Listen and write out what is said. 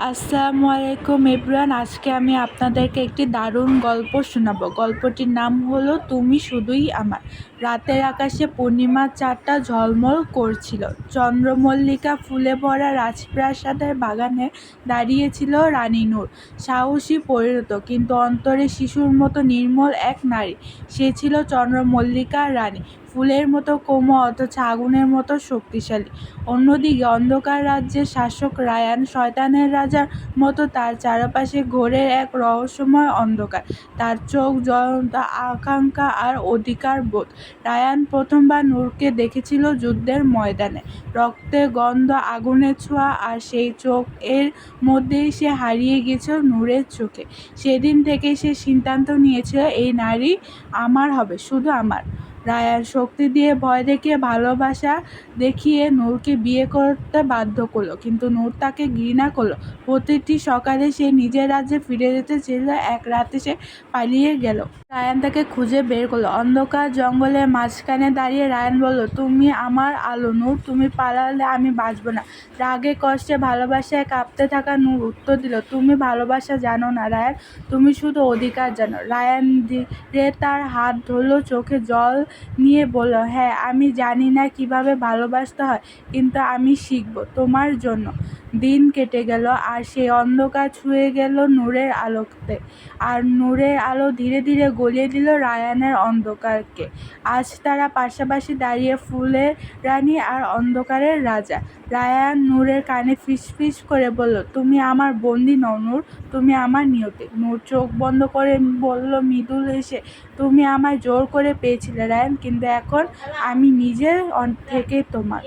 আসসালামু আলাইকুম এভরিওয়ান। আজকে আমি আপনাদেরকে একটি দারুণ গল্প শোনাবো। গল্পটির নাম হলো তুমি শুধুই আমার। রাতের আকাশে পূর্ণিমার চাঁদটা ঝলমল করছিল। চন্দ্রমল্লিকা ফুলে ভরা রাজপ্রাসাদের বাগানে দাঁড়িয়েছিল রানী নূর। সাহসী পরিণত কিন্তু অন্তরে শিশুর মতো নির্মল এক নারী। সে ছিল চন্দ্রমল্লিকার রানী, ফুলের মতো কোমল অথচ আগুনের মতো শক্তিশালী। অন্যদিকে অন্ধকার রাজ্যের শাসক রায়ান শয়তানের রাজার মতো, তার চারপাশে ঘোরে এক রহস্যময় অন্ধকার। তার চোখ জ্বলন্ত আকাঙ্ক্ষা আর অধিকার বোধ। রায়ান প্রথমবার নূরকে দেখেছিল যুদ্ধের ময়দানে, রক্তের গন্ধ, আগুনের ছোঁয়া, আর সেই চোখ এর মধ্যেই সে হারিয়ে গেছিল নূরের চোখে। সেদিন থেকে সে সিদ্ধান্ত নিয়েছিল, এই নারী আমার হবে, শুধু আমার। রায়ান শক্তি দিয়ে ভয় দেখিয়ে ভালোবাসা দেখিয়ে নূরকে বিয়ে করতে বাধ্য করলো, কিন্তু নূর তাকে ঘৃণা করলো। প্রতিটি সকালে সে নিজের রাজ্যে ফিরে যেতে চেয়েছিল, এক রাতে সে পালিয়ে গেল। রায়ান তাকে খুঁজে বের করলো। অন্ধকার জঙ্গলের মাঝখানে দাঁড়িয়ে রায়ান বলল, তুমি আমার আলো নূর, তুমি পালালে আমি বাঁচব না। রাগে কষ্টে ভালোবাসায় কাঁপতে থাকা নূর উত্তর দিল, তুমি ভালোবাসা জানো না রায়ান, তুমি শুধু অধিকার জানো। রায়ান ধীরে তার হাত ধরলো, চোখে জল নিয়ে বলল, হ্যাঁ আমি জানি না কিভাবে ভালোবাসতে হয়, কিন্তু আমি শিখব তোমার জন্য। দিন কেটে গেল আর সেই অন্ধকার ছুঁয়ে গেল নূরের আলোতে, আর নূরের আলো ধীরে ধীরে গলিয়ে দিল রায়ানের অন্ধকারকে। আজ তারা পাশাপাশি দাঁড়িয়ে, ফুলের রানী আর অন্ধকারের রাজা। রায়ান নূরের কানে ফিসফিস করে বলল, তুমি আমার বন্দি নও নূর, তুমি আমার নিয়তি। নূর চোখ বন্ধ করে বলল মৃদুল হেসে, তুমি আমায় জোর করে পেয়েছিলে রায়ান, কিন্তু এখন আমি নিজের থেকে তোমার।